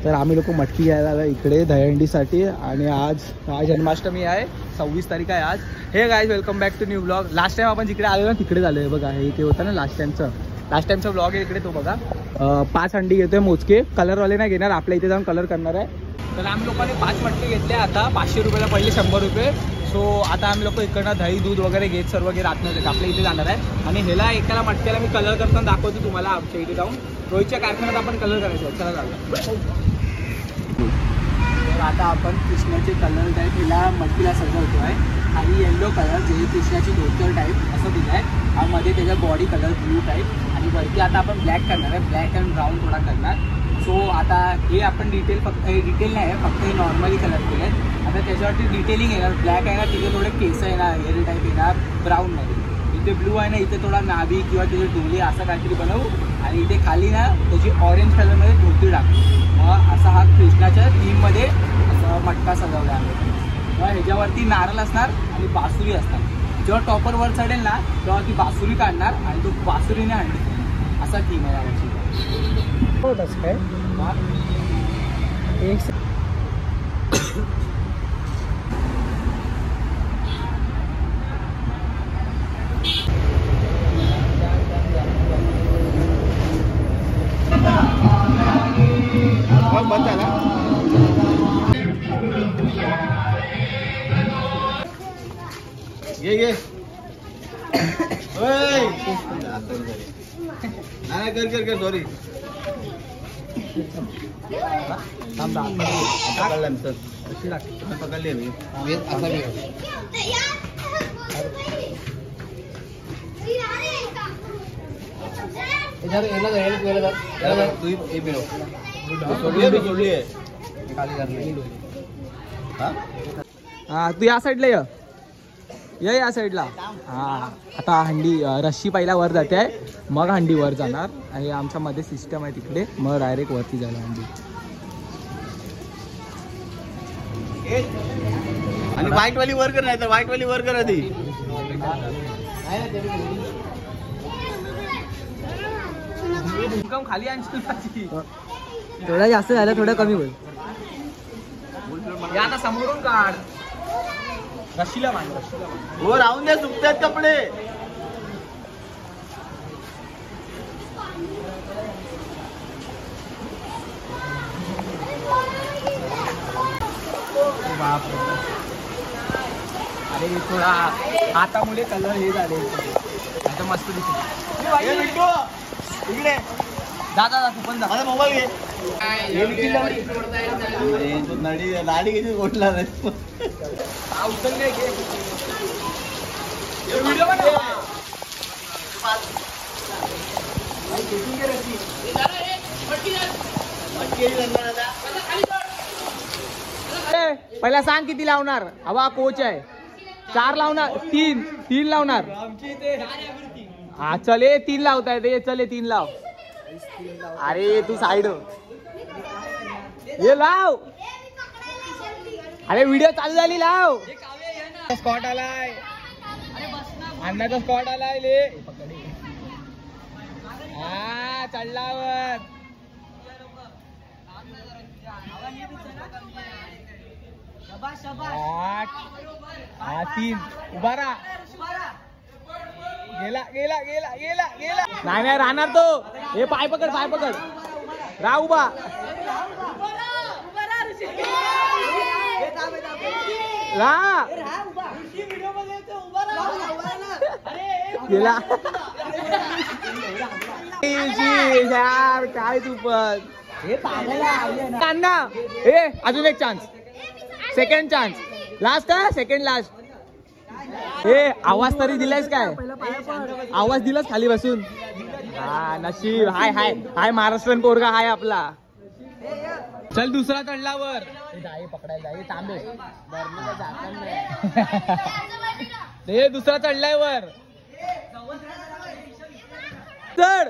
तर आम्ही लोक मटकी घ्यायला आलो इकडे दहीहंडीसाठी आणि आज जन्माष्टमी आहे, 26 तारीख आहे आज. Hey guys, welcome back to new blog. Last time आपण जिकडे आलो ना तिकडे झालो आहे बघा. हे इथे होता ना लास्ट टाइमचा ब्लॉग आहे इकडे, तो बघा. 5 हंडी घेतोय मोजके, कलरवाले नाही घेणार, आपल्या इथे जाऊन कलर करणार आहे. तर आम्ही लोकांनी 5 मटके घेतले. आता 500 रुपयाला पडले 100 रुपये. सो आता आम्ही लोक इकडनं दही दूध वगैरे घेत सर्व वगैरे आतमध्ये आपल्या इथे जाणार आहे. आणि ह्याला एकाला मटक्याला मी कलर करताना दाखवतो तुम्हाला आमच्या इथे जाऊन. रोहितच्या कारखान्यात आपण कलर करायचं. चला जाऊया. तर आता आपण कृष्णाचे कलर टाईप हिला मटकीला सजवतो आहे. खाली येल्लो कलर जे कृष्णाची धोतर टाईप असं दिलं आहे. मध्ये त्याचा बॉडी कलर ब्लू टाईप आणि वरती आता आपण ब्लॅक करणार आहे. ब्लॅक अँड ब्राऊन थोडा करणार. सो आता हे आपण फक्त डिटेल नाही आहे, फक्त हे नॉर्मली कलर केले आहेत. आता त्याच्यावरती डिटेलिंग येणार. ब्लॅक आहे ना, तिथे थोडे केस येणार, हेअर टाईप येणार ब्राऊनमध्ये. इथे ब्लू आहे ना, इथे थोडा नाभी किंवा तिथे डोली असं काहीतरी बनवू. आणि इथे खाली ना त्याची ऑरेंज कलरमध्ये धोती टाकू. मग असा हा कृष्णाच्या थीममध्ये असं मटका सजवला आहे. मग ह्याच्यावरती नारळ असणार आणि बासुरी असणार. जेव्हा टॉपर वर चढेल ना तेव्हा ती बासुरी काढणार आणि तो बासुरीने आणणार. असा थीम आहे यावर्षी. होतच काय एक बंद झाला. घे कर सॉरी. पकडले तू या साईडला ये या साईडला. हा आता हंडी रस्सी पहिला वर जाते आहे, मग हंडी वर जाणार. आणि आमच्या मध्ये सिस्टम आहे तिकडे, मग डायरेक्ट वरती जाणार हंडी. आणि व्हाईट वाली वर कर, नाही तर व्हाईट वाली वर कर आधी. खाली आणखी थोडा जास्त झालं, थोडं कमी होईल. आता समोरून काढ. रशीला मान. हो राहून द्या, सुकतात कपडे. अरे थोडा हातामुळे कलर हे झाले आता मस्त दिसत. इकडे दादा तू पण जा. मोबाईल घे. दाढी किती गोठला नाही. उचलले घे. पहिला सांग किती लावणार. हवा कोच आहे. 4 लावणार. 3 लावणार. हा चले 3 लावताय ते. चले 3 लाव. अरे तू साइड ये लाव. अरे व्हिडिओ चालू झाली, लाव. स्कॉट आलाय, अन्नाचा स्कॉट आलाय ले. हा चढलावर. हा 3 उभा राहा. गेला. नाही राहणार तो. हे पाय पकड राहा उभा. गेला. यार काय तू पण कांदा. हे अजून एक चान्स, सेकंड चान्स. लास्ट आहे, सेकंड लास्ट. हे आवाज तरी दिलायस काय? आवाज दिलास खाली बसून. हा नशीब. हाय महाराष्ट्रीयन पोरगा हाय आपला. चल दुसरा चढलावर. पकडायला तांबे. हे दुसरा चढलाय वर. चढ.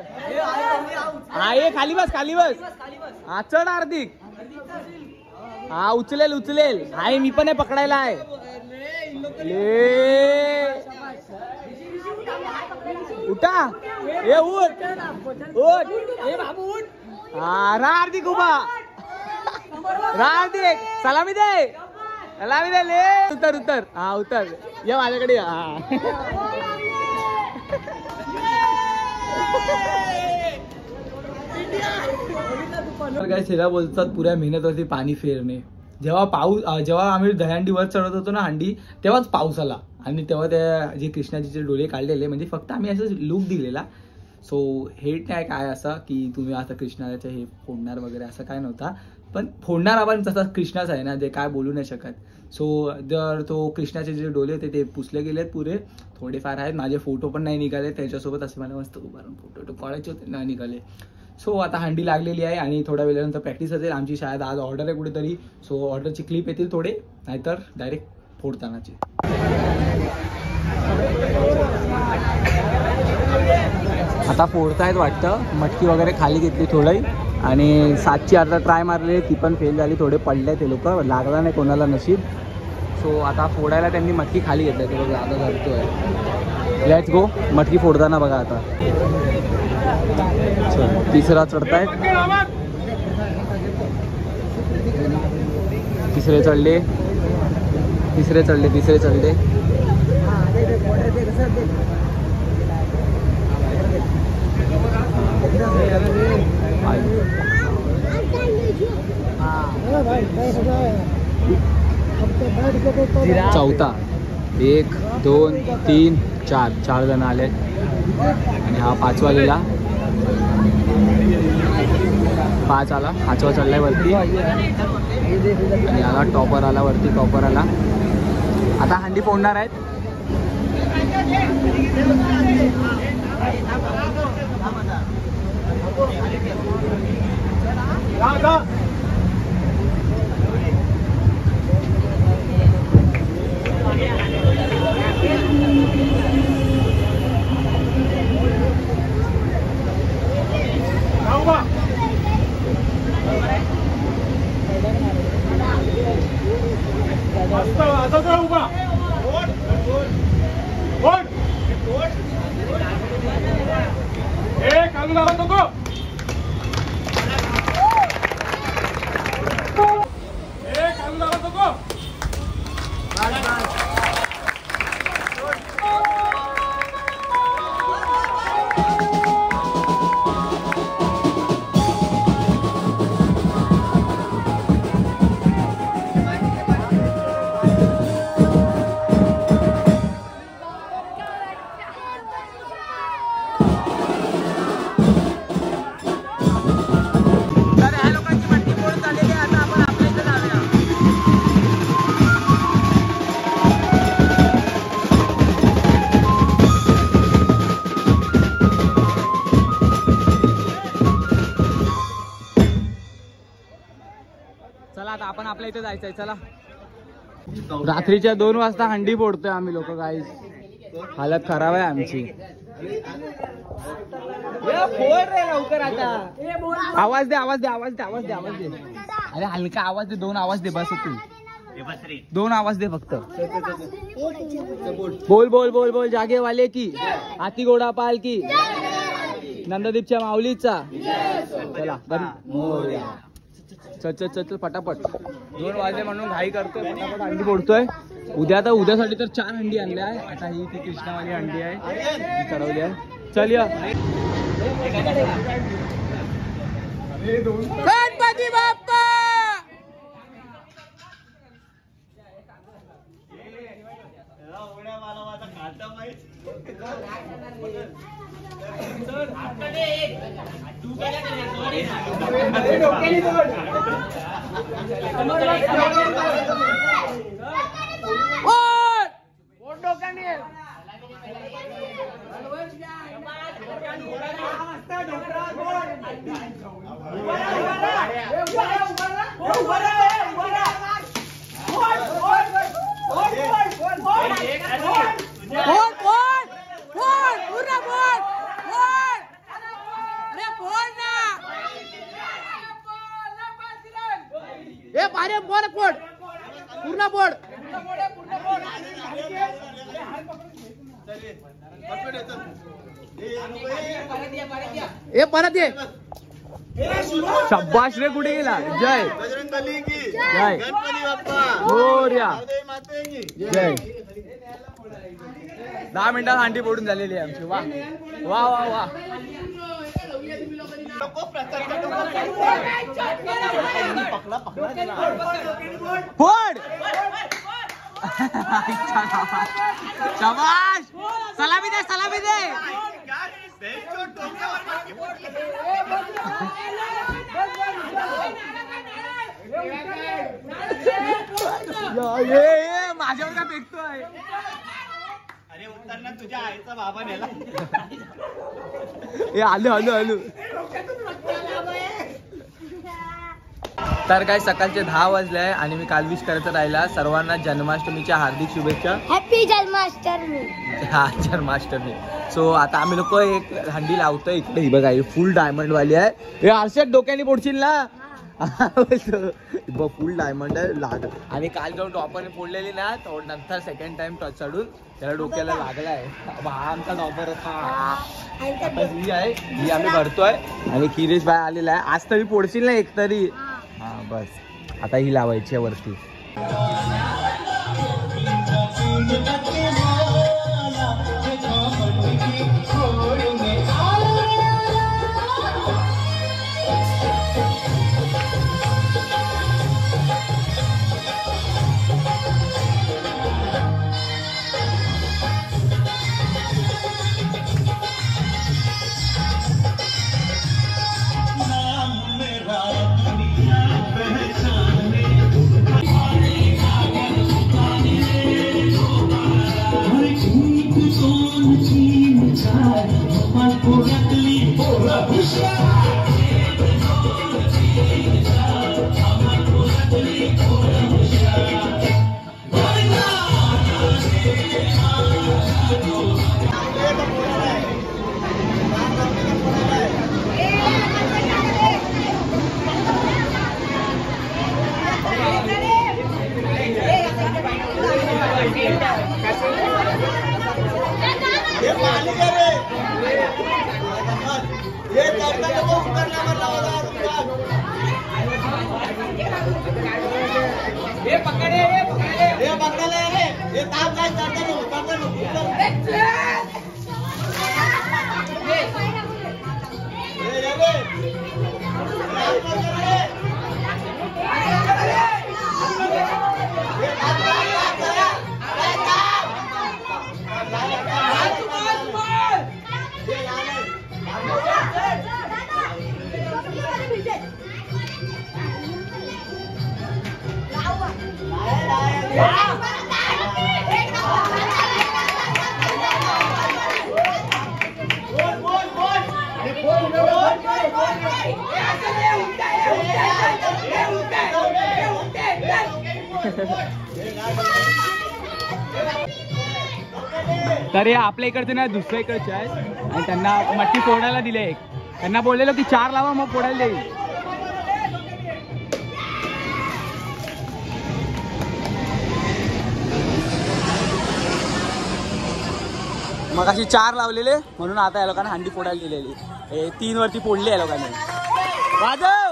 हा ये खाली बस. हा चढ हार्दिक. हा उचलेल. हाय मी पण आहे पकडायला आहे. उठा ए उठ उठ ए बाबू उठ. हा हार्दिक उभा. राम दे सलामी दे ले उतर उतर हा उतर या माझ्याकडे हा काय शिरा बोलतात पुऱ्या मेहनतवरती पाणी फेरणे. जेव्हा आम्ही दहीहंडी वर चढवत होतो ना हंडी तेव्हाच पाऊस आला आणि तेव्हा त्या जे कृष्णाचे डोळे काढलेले म्हणजे फक्त आम्ही असं लुक दिलेला. सो हे नाही काय असं की तुम्ही आता कृष्णाचे हे फोडणार वगैरे असं काय नव्हता. पण फोडणार आपण तसा कृष्णाच आहे ना, ते काय बोलू नाही शकत. सो जर तो कृष्णाचे जे डोळे होते ते पुसले गेलेत पुरे, थोडेफार आहेत. माझे फोटो पण नाही निघाले त्याच्यासोबत, असे मला मस्त उभारून फोटो काढायचे होते नाही निघाले. सो आता हंडी लागलेली आहे आणि थोड्या वेळानंतर प्रॅक्टिस असेल आमची. शाळेत आज ऑर्डर आहे कुठेतरी, सो ऑर्डरची क्लिप येतील थोडे, नाहीतर डायरेक्ट फोडतानाची. आता फोडतायत वाटतं. मटकी वगैरे खाली घेतली थोडी आणि 7ची अर्धा ट्राय मारली, ती पण फेल झाली. थोडे पडले ते लोक, लागला नाही कोणाला नशीब. सो आता फोडायला त्यांनी मटकी खाली घेतली. ते बघा आता घालतोय. Let's go. मटकी फोडताना बघा आता. तिसरा चढतायत, तिसरे चढले. चौथा 1 2 3 4 जण आले आणि हा 5वा गेला. 5 आला, 5वा चढलाय वरती आणि आला टॉपर आला वरती. टॉपर आला. आता हंडी फोडणार आहेत. आता आपण आपल्या इथे जायचंय. चला. रात्रीच्या 2 वाजता हंडी फोडतोय आम्ही लोक. गाईस हालत खराब आहे आमची. लवकर आता आवाज दे. अरे हलका आवाज दे. 2 आवाज दे बस. तू 2 आवाज दे फक्त. बोल. जागे वाले की, हाती घोडा पाल की, नंददीपच्या माऊलीचा. चला चल पटापट. 2 वाजले म्हणून घाई करतोय, पटापट हंडी फोडतोय. उद्यासाठी तर 4 हंडी आणल्या आहे. आता ही ती कृष्णावाली हंडी आहे, ती चढवली आहे. चल या. गणपती बाप्पा. पूर्ण बोर्ड. परत ये. शब्बाश रे, कुठे गेला? जय बजरंगबली की जय. गणपती बाप्पा मोरया. गावदेवी माते की जय. 10 मिनिटात हांडी फोडून झालेली आहे आमची. वा वा वा वा. फोड. शाबाश. सलामी दे, सलामी दे. ये माझ्यावर का फेकतोय? अरे उतरना, तुझ्या आईचा बाबा नेला. ए आलो आलो आलो. तर काय सकाळचे 10 वाजले आहे आणि मी काल विश करायचं राहिला. सर्वांना जन्माष्टमीच्या हार्दिक शुभेच्छा. हॅपी जन्माष्टमी. हा, जन्माष्टमी. सो आता आम्ही लोक एक हंडी लावतोय इकडे. ही बघा, ही फुल डायमंड वाली आहे. हे आरशात डोक्याने पोडशील ना. फुल डायमंड आहे लाग. आणि काल जाऊन टॉपरने फोडलेली ना, तो नंतर सेकंड टाइम टच चढून त्याला डोक्याला लागलाय. हा आमचा टॉपर आता ही आहे, ही आम्ही भरतोय. आणि किरीश भाई आलेला आहे. आज तरी फोडशील ना एक तरी. हा बस, आता ही लावायची आहे वरती. तर हे आपल्या इकडचे ना दुसऱ्या इकडचे आहेत आणि त्यांना मटकी फोडायला दिले. एक त्यांना बोललेलो की 4 लावा मग फोडायला देईल. मग अशी 4 लावलेले म्हणून आता या लोकांना हंडी फोडायला दिलेली. हे 3 वरती फोडली या लोकांनी. वाजव.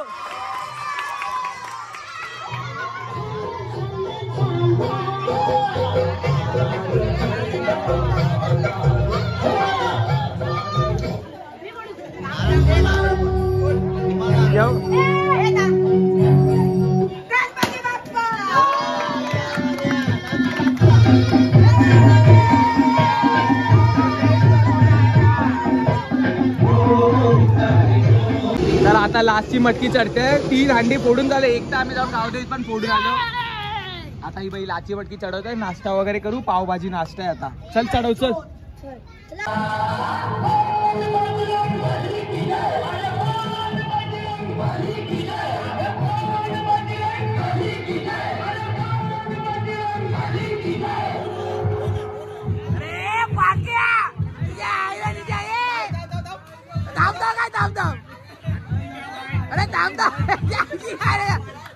तर आता लास्टची मटकी चढते. 3 हंडी फोडून झाले. एक तर आम्ही जाऊन गावदेवीत पण फोडून आलो. आता ही बाई लाची मटकी चढवत आहे. नाश्ता वगैरे करू. पावभाजी नाश्ता आहे आता. चल चढव चल. अरे थांब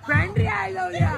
फ्रेंड आहे जाऊया.